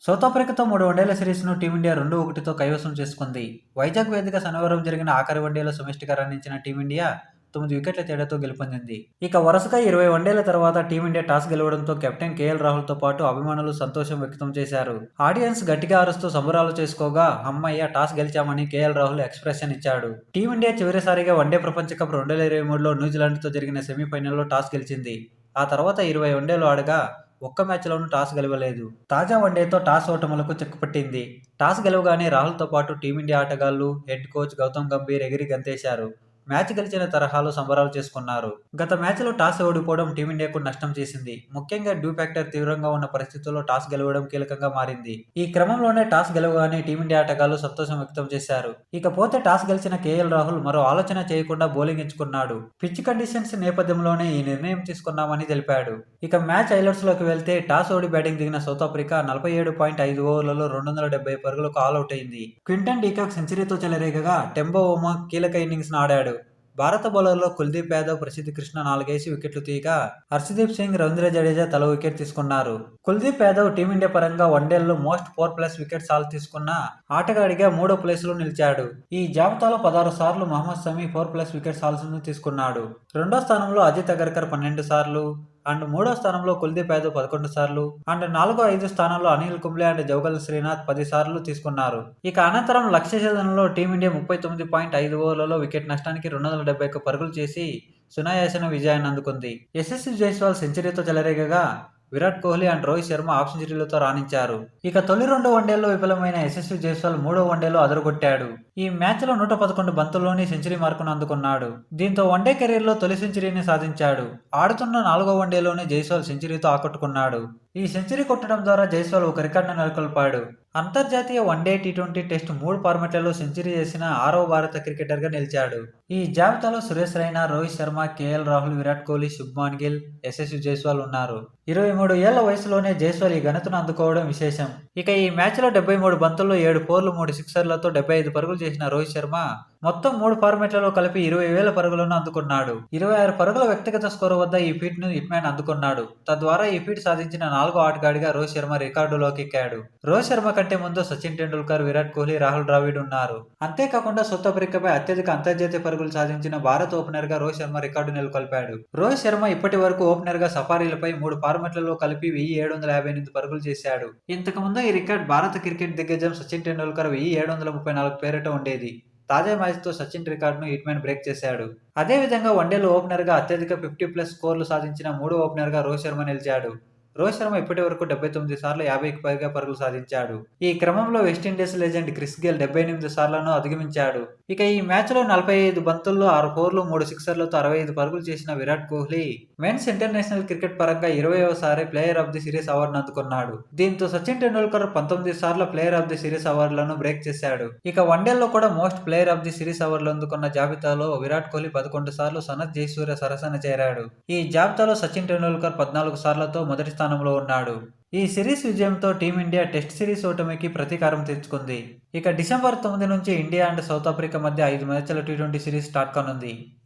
South ఆఫ్రికాతో 3 వన్డేల సిరీస్‌ను team India 2-1తో కైవసం చేసుకుంది. వైజాగ్ వేదికగా శనివారం జరిగిన ఆఖరి వన్డేలో సమిష్టిగా రాణించిన టీమిండియా 9 వికెట్ల తేడాతో గెలుపొందింది. ఇక వరుసగా 20 వన్డేల తర్వాత టీమిండియా టాస్ గెలవడంతో కెప్టెన్ కేఎల్ రాహుల్‌తో పాటు అభిమానులు సంతోషం వ్యక్తం చేశారు. ఆడియన్స్ గట్టిగా అరుస్తూ సంబరాలు చేసుకోగా హమ్మయ్య టాస్ గెలిచామని కేఎల్ రాహుల్ ఎక్స్‌ప్రెషన్ ఇచ్చాడు. టీమిండియా చివరిసారిగా వన్డే ప్రపంచ కప్ 2023లో న్యూజిలాండ్‌తో జరిగిన సెమీఫైనల్‌లో టాస్ గెలిచింది. ఆ తర్వాత 20 వన్డేలు ఆడగా ఒక్క మ్యాచ్‌లోనూ టాస్ గెలవలేదు. తాజా వన్డేతో టాస్ ఓటములకు చెక్ పట్టింది. టాస్ గెలవగానే రాహుల్‌తో పాటు టీమిండియా ఆటగాళ్లు, హెడ్ కోచ్ గౌతమ్ గంభీర్ ఎగిరి గంతేశారు. మ్యాచ్ గెలిచిన తరహాలో సంబరాలు చేసుకున్నారు. గత మ్యాచ్‌లో టాస్ ఓడిపోవడం టీమిండియాకు నష్టం చేసింది. ముఖ్యంగా డ్యూ ఫ్యాక్టర్ తీవ్రంగా ఉన్న పరిస్థితుల్లో టాస్ గెలవడం కీలకంగా మారింది. ఈ క్రమంలోనే టాస్ గెలవగానే టీమిండియా ఆటగాళ్లు సంతోషం వ్యక్తం చేశారు. ఇకపోతే టాస్ గెలిచిన కేఎల్ రాహుల్ మరో ఆలోచన చేయకుండా బౌలింగ్ ఎంచుకున్నాడు. పిచ్ కండిషన్స్ నేపథ్యంలోనే ఈ నిర్ణయం తీసుకున్నామని తెలిపాడు. ఇక మ్యాచ్ హైలైట్స్‌లోకి వెళ్తే టాస్ ఓడి బ్యాటింగ్ దిగిన సౌత్ ఆఫ్రికా 47.5 ఓవర్లలో 270 పరుగులకు ఆలౌట్ అయింది. క్వింటన్ డీకాక్ సెంచరీతో చెలరేగగా టెంబో ఉమా కీలక ఇన్నింగ్స్ ఆడాడు. భారత బౌలర్లలో కుల్దీప్ యాదవ్, ప్రసిద్ధ్ కృష్ణ 4 వికెట్లు తీయగా హర్షదీప్ సింగ్, రవీంద్ర జడేజా తలో వికెట్ తీసుకున్నారు. కుల్దీప్ యాదవ్ టీమిండియా పరంగా వన్డేల్లో మోస్ట్ 4+ వికెట్ సాల్ తీసుకున్న ఆటగాడిగా 3వ ప్లేస్‌లో నిలిచాడు. ఈ జాబితాలో 16 సార్లు మహమ్మద్ షమి 4+ వికెట్ సాల్స్‌ను తీసుకున్నాడు. రెండో స్థానంలో అజిత్ అగర్కర్ 12 సార్లు అండ్ మూడో స్థానంలో కుల్దీప్ యాదవ్ 11 సార్లు అండ్ 4, 5 స్థానాల్లో అనిల్ కుంబ్లే అండ్ జౌగల్ శ్రీనాథ్ 10 సార్లు తీసుకున్నారు. ఇక అనంతరం లక్ష్య ఛేదనలో టీమిండియా 39.5 ఓవర్లలో వికెట్ నష్టానికి 271 పరుగులు చేసి సునాయాసన విజయాన్ని అందుకుంది. యశస్వి జైస్వాల్ సెంచరీతో చెలరేగగా విరాట్ కోహ్లీ అండ్ రోహిత్ శర్మ హాఫ్ సెంచరీలతో రాణించారు. ఇక తొలి 2 వన్డేల్లో విఫలమైన యశస్వి జైస్వాల్ 3వ వన్డేలో అదరగొట్టాడు. ఈ మ్యాచ్లో 111 బంతుల్లోనే సెంచరీ మార్కును అందుకున్నాడు. దీంతో వన్డే కెరీర్లో తొలి సెంచరీని సాధించాడు. ఆడుతున్న 4వ వన్డేలోనే జైస్వాల్ సెంచరీతో ఆకట్టుకున్నాడు. ఈ సెంచరీ కొట్టడం ద్వారా జైస్వాల్ ఒక రికార్డును నెలకొల్పాడు. అంతర్జాతీయ వన్డే, టీ20, టెస్ట్ 3 ఫార్మాట్లలో సెంచరీ చేసిన 6వ భారత క్రికెటర్గా నిలిచాడు. ఈ జాబితాలో సురేష్ రైనా, రోహిత్ శర్మ, కేఎల్ రాహుల్, విరాట్ కోహ్లీ, శుభ్మాన్ గిల్, యశస్వి జైస్వాల్ ఉన్నారు. 23 ఏళ్ల వయసులోనే జైస్వాల్ ఈ ఘనతను అందుకోవడం విశేషం. ఇక ఈ మ్యాచ్లో 73 బంతుల్లో 7 ఫోర్లు, 3 సిక్సర్లతో 75 పరుగులు చేసిన రోహిత్ శర్మ మొత్తం 3 ఫార్మాట్లలో కలిపి 20,000 పరుగులను అందుకున్నాడు. 26 పరుగుల వ్యక్తిగత స్కోరు వద్ద ఈ ఫీట్‌ను హిట్‌మ్యాన్ అందుకున్నాడు. తద్వారా ఈ ఫీట్ సాధించిన 4వ ఆటగాడిగా రోహిత్ శర్మ రికార్డులోకి ఎక్కాడు. రోహిత్ శర్మ కంటే ముందు సచిన్ టెండూల్కర్, విరాట్ కోహ్లీ, రాహుల్ ద్రావిడ్ ఉన్నారు. అంతేకాకుండా సౌత్ ఆఫ్రికాపై అత్యధిక అంతర్జాతీయ పరుగులు సాధించిన భారత ఓపెనర్గా రోహిత్ శర్మ రికార్డు నెలకొల్పాడు. రోహిత్ శర్మ ఇప్పటి వరకు ఓపెనర్గా సఫారీలపై 3 ఫార్మాట్లలో కలిపి 1758 పరుగులు చేశాడు. ఇంతకుముందు ఈ రికార్డు భారత క్రికెట్ దిగ్గజం సచిన్ టెండూల్కర్ 1734 పేరిట ఉండేది. తాజా మ్యాచ్తో సచిన్ రికార్డును హిట్‌మ్యాన్ బ్రేక్ చేశాడు. అదేవిధంగా వన్డేలో ఓపెనర్గా అత్యధిక 50+ స్కోర్లు సాధించిన 3వ ఓపెనర్గా రోహిత్ శర్మ నిలిచాడు. రోహిత్ శర్మ ఇప్పటి వరకు 79 సార్లు 50కి పైగా పరుగులు సాధించాడు. ఈ క్రమంలో వెస్టిండీస్ లెజెండ్ క్రిస్ గేల్ 78 సార్లను అధిగమించాడు. ఇక ఈ మ్యాచ్లో 45 బంతుల్లో 6 ఫోర్లు, 3 సిక్సర్లతో 65 పరుగులు చేసిన Virat Kohli men's international cricket పరంగా 20వ ప్లేయర్ ఆఫ్ ది సిరీస్ అవార్డును అందుకున్నాడు. దీంతో సచిన్ టెండూల్కర్ 19 సార్ల ప్లేయర్ ఆఫ్ ది సిరీస్ అవార్డులను బ్రేక్ చేశాడు. ఇక వన్డేల్లో కూడా most player of the series అవార్డులు అందుకున్న జాబితాలో విరాట్ కోహ్లీ 11 సార్లు, సనత్ జయసూర్య సరసన చేరాడు. ఈ జాబితాలో సచిన్ టెండూల్కర్ 14 సార్లతో మొదటి స్థానంలో ఉన్నాడు. ఈ సిరీస్ విజయంతో టీమిండియా టెస్ట్ సిరీస్ ఓటమికి ప్రతీకారం తెచ్చుకుంది. ఇక డిసెంబర్ 9 నుంచి ఇండియా అండ్ సౌత్ ఆఫ్రికా మధ్య 5 మ్యాచ్ల టీ20 సిరీస్ స్టార్ట్ కానుంది.